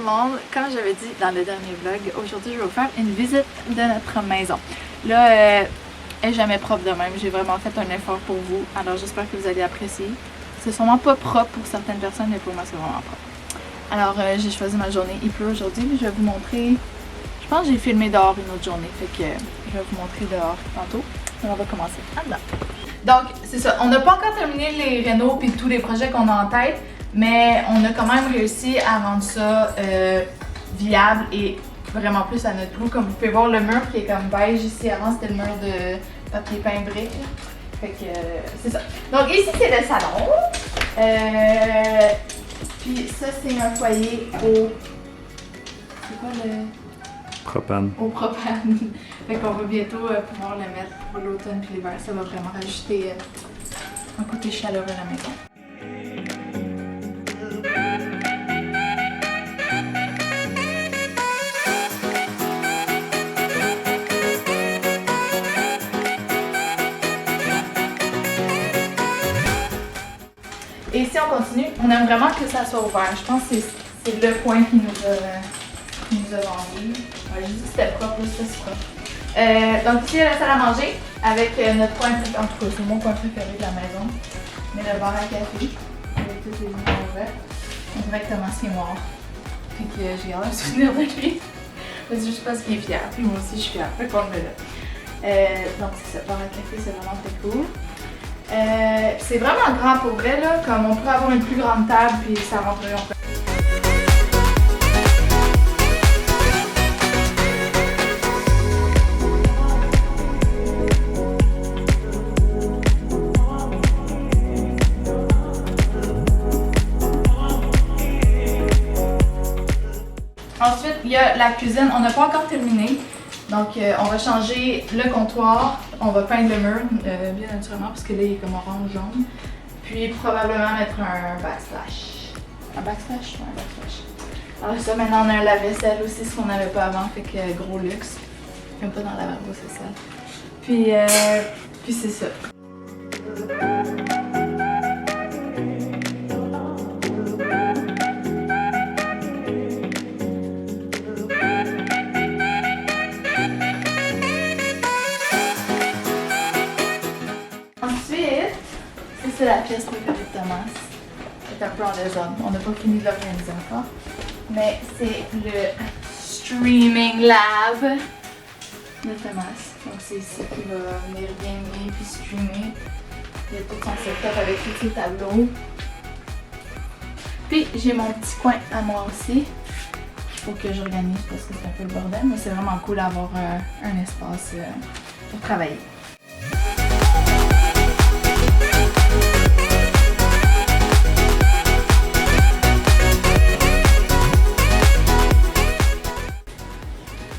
monde, comme j'avais dit dans le dernier vlog, aujourd'hui je vais vous faire une visite de notre maison. Là, elle est jamais propre de même, j'ai vraiment fait un effort pour vous, alors j'espère que vous allez apprécier. C'est sûrement pas propre pour certaines personnes, mais pour moi c'est vraiment propre. Alors j'ai choisi ma journée, il pleut aujourd'hui, je vais vous montrer, je pense que j'ai filmé dehors une autre journée, fait que je vais vous montrer dehors tantôt. Alors on va commencer là-dedans. Donc c'est ça, on n'a pas encore terminé les rénaux et tous les projets qu'on a en tête. Mais on a quand même réussi à rendre ça viable et vraiment plus à notre goût. Comme vous pouvez voir le mur qui est comme beige ici, avant c'était le mur de papier peint brique. Fait que c'est ça. Donc ici c'est le salon. Puis ça c'est un foyer au... C'est quoi le... Propane. Au propane. Fait qu'on va bientôt pouvoir le mettre pour l'automne puis l'hiver. Ça va vraiment rajouter un côté chaleureux à la maison. Et si on continue, on aime vraiment que ça soit ouvert. Je pense que c'est le point qui nous a vendu. Ouais, j'ai dit que c'était propre, là, c'est propre. Donc ici, il y a la salle à manger avec notre coin préféré. En tout cas, c'est mon coin préféré de la maison. Mais le bar à café, avec toutes les lumières ouvertes. Directement, c'est noir. Fait que j'ai hâte de souvenir de lui. Parce que je pense qu'il est fier. Puis moi aussi, je suis fière. Fait qu'on le met là. Donc c'est ça, bar à café, c'est vraiment très cool. C'est vraiment grand pour vrai là, comme on pourrait avoir une plus grande table puis ça rentrerait en fait. Ensuite, il y a la cuisine, on n'a pas encore terminé. Donc, on va changer le comptoir, on va peindre le mur, bien naturellement, parce que là, il est comme orange-jaune. Puis, probablement mettre un backsplash. Un backsplash? Ouais, un backsplash. Alors ça, maintenant, on a un lave-vaisselle aussi, ce qu'on n'avait pas avant, fait que gros luxe. Même pas dans la lavabo, c'est ça. Puis c'est ça. C'est la pièce préférée de Thomas. C'est un peu en désordre. On n'a pas fini de l'organiser encore. Mais c'est le Streaming Lab de Thomas. Donc c'est ici qu'il va venir gamer puis streamer. Il y a tout son setup avec tous ses tableaux. Puis j'ai mon petit coin à moi aussi. Il faut que j'organise parce que c'est un peu le bordel. Mais c'est vraiment cool d'avoir un espace pour travailler.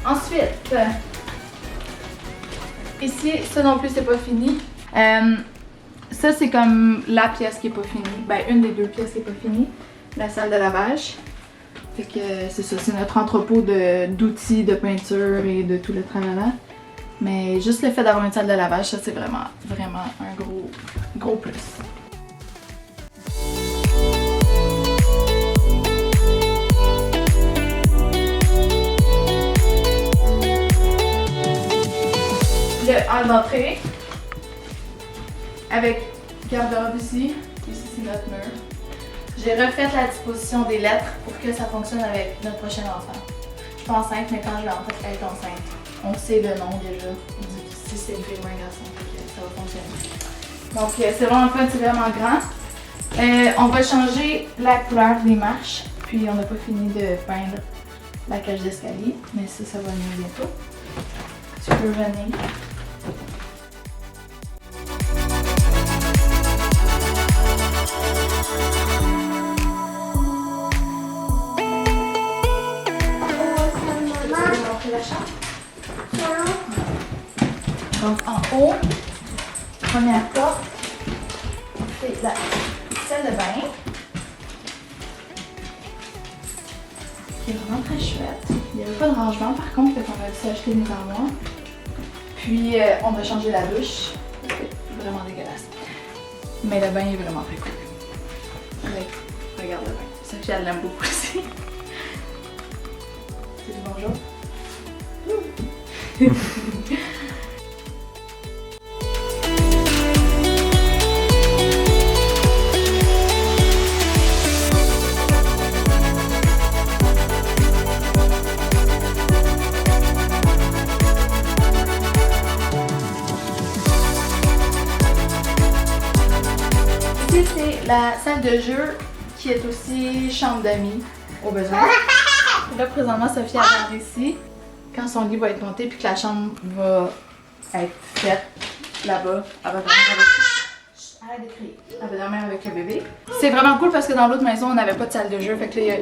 Ensuite, ici, ça non plus c'est pas fini. Ça c'est comme la pièce qui est pas finie. Ben une des deux pièces qui est pas finie. La salle de lavage. Fait que c'est ça, c'est notre entrepôt d'outils, de peinture et de tout le tralala. Mais juste le fait d'avoir une salle de lavage, ça c'est vraiment un gros plus. Le hall d'entrée avec garde-robe ici c'est notre mur. J'ai refait la disposition des lettres pour que ça fonctionne avec notre prochain enfant. Je suis pas enceinte, mais quand je vais elle est enceinte, on sait le nom déjà, si c'est une fille ou un garçon, ça va fonctionner. Donc c'est vraiment fun, c'est vraiment grand. On va changer la couleur des marches, puis on n'a pas fini de peindre la cage d'escalier, mais ça va venir bientôt. Tu peux venir. Donc en haut, première porte, c'est la salle de bain qui est vraiment très chouette. Il n'y avait pas de rangement par contre, fait qu'on a dû s'acheter des armoires. Puis on a changé la douche, c'est vraiment dégueulasse. Mais le bain est vraiment très cool. Regarde le bain. Sophie elle l'aime beaucoup aussi. Tu dis bonjour. Ici, c'est la salle de jeu qui est aussi chambre d'amis au besoin. Là, présentement, Sophie attend ici. Quand son lit va être monté puis que la chambre va être faite là-bas, elle va dormir avec... Arrête de crier. Elle va dormir avec le bébé. C'est vraiment cool parce que dans l'autre maison, on n'avait pas de salle de jeu. Fait que là,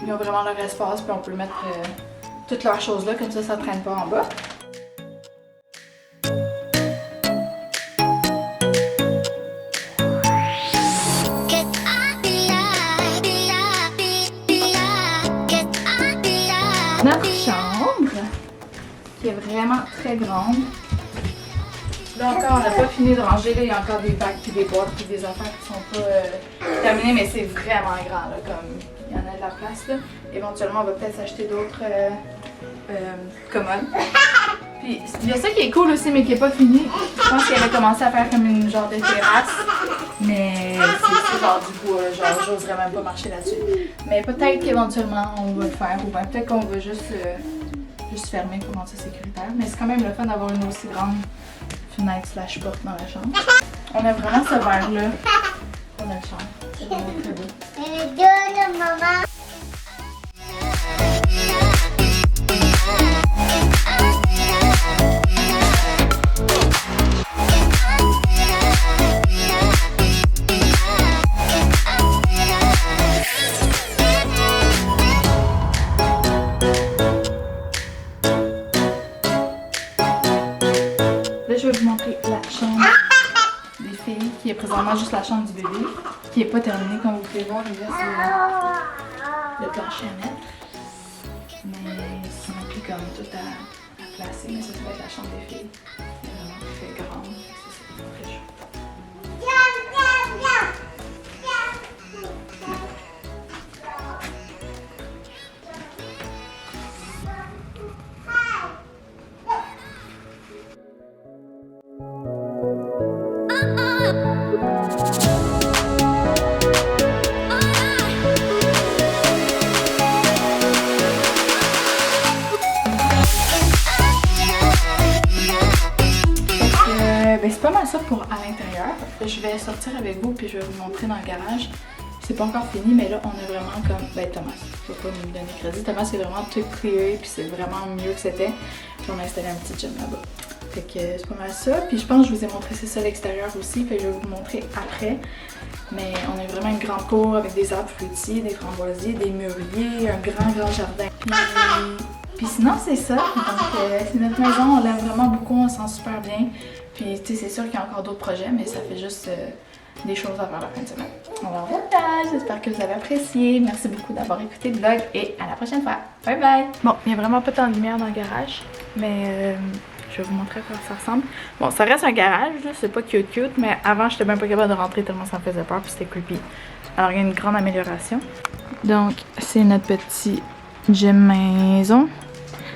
ils ont vraiment leur espace puis on peut mettre toutes leurs choses là. Comme ça ne traîne pas en bas. Notre chambre, qui est vraiment très grande. Là encore, on n'a pas fini de ranger. Là, il y a encore des bacs, puis des boîtes, puis des affaires qui sont pas terminées, mais c'est vraiment grand. Là, comme il y en a de la place. Là. Éventuellement, on va peut-être s'acheter d'autres commodes. Puis il y a ça qui est cool aussi, mais qui n'est pas fini. Je pense qu'elle a commencé à faire comme une genre de terrasse. Mais c'est genre du bois, genre j'oserais même pas marcher là-dessus. Mais peut-être qu'éventuellement on va le faire, ou bien peut-être qu'on va juste fermer pour rendre ça sécuritaire. Mais c'est quand même le fun d'avoir une aussi grande fenêtre slash porte dans la chambre. On a vraiment ce verre-là dans notre chambre. C'est vraiment très beau. Maman. Là, je vais vous montrer la chambre des filles, qui est présentement juste la chambre du bébé, qui n'est pas terminée, comme vous pouvez voir. Là, c'est le plancher à mettre. Mais c'est non plus comme tout à placer, mais ça va être la chambre des filles. Elle est vraiment très grande, ça c'est très chaud. Ben, c'est pas mal ça pour à l'intérieur. Je vais sortir avec vous puis je vais vous montrer dans le garage. C'est pas encore fini, mais là on a vraiment comme... Ben Thomas, je vais pas me donner crédit. Thomas c'est vraiment tout clear puis c'est vraiment mieux que c'était. Puis on a installé un petit gym là-bas. Fait que c'est pas mal ça. Puis je pense que je vous ai montré c'est ça à l'extérieur aussi. Fait que je vais vous montrer après. Mais on a vraiment une grande cour avec des arbres fruitiers, des framboisiers, des mûriers, un grand jardin. Puis sinon c'est ça. Donc c'est notre maison, on l'aime vraiment beaucoup, on se sent super bien. Puis tu sais c'est sûr qu'il y a encore d'autres projets, mais ça fait juste des choses à faire la fin de semaine. Alors voilà, j'espère que vous avez apprécié. Merci beaucoup d'avoir écouté le vlog et à la prochaine fois. Bye bye! Bon, il n'y a vraiment pas tant de lumière dans le garage, mais je vais vous montrer à quoi ça ressemble. Bon, ça reste un garage, c'est pas cute, mais avant j'étais même pas capable de rentrer tellement ça me faisait peur, puis c'était creepy. Alors il y a une grande amélioration. Donc c'est notre petit gym maison.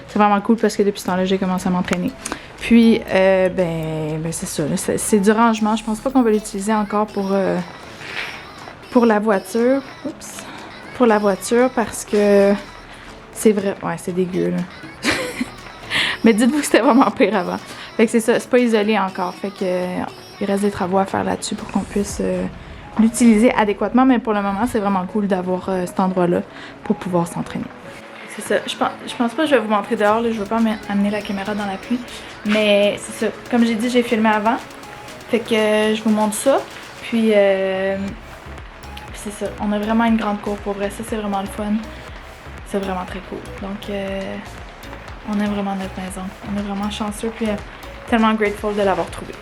C'est vraiment cool parce que depuis ce temps-là j'ai commencé à m'entraîner. Puis, ben c'est ça, c'est du rangement. Je pense pas qu'on va l'utiliser encore pour la voiture. Oups! Pour la voiture parce que c'est vrai. Ouais, c'est dégueu, là. Mais dites-vous que c'était vraiment pire avant. Fait que c'est ça, c'est pas isolé encore. Fait que il reste des travaux à faire là-dessus pour qu'on puisse l'utiliser adéquatement. Mais pour le moment, c'est vraiment cool d'avoir cet endroit-là pour pouvoir s'entraîner. C'est ça. Je pense pas que je vais vous montrer dehors. Là. Je veux pas amener la caméra dans la pluie. Mais c'est ça. Comme j'ai dit, j'ai filmé avant. Fait que je vous montre ça. Puis c'est ça. On a vraiment une grande cour pour vrai. Ça, c'est vraiment le fun. C'est vraiment très cool. Donc, on aime vraiment notre maison. On est vraiment chanceux. Puis tellement grateful de l'avoir trouvée.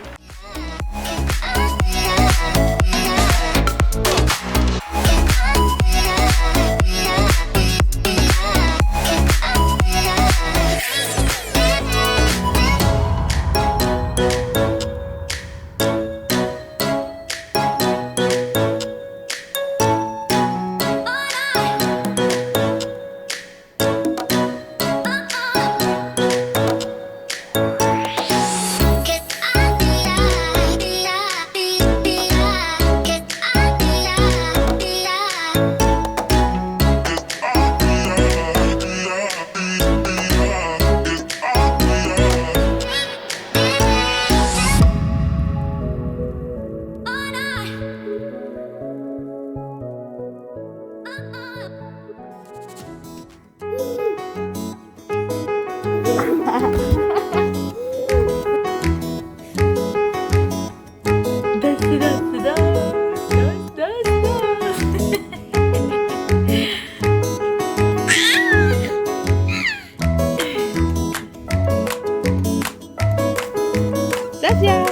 Safia.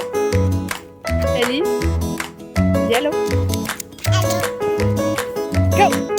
Ellie. Dis allô. Allô. Go.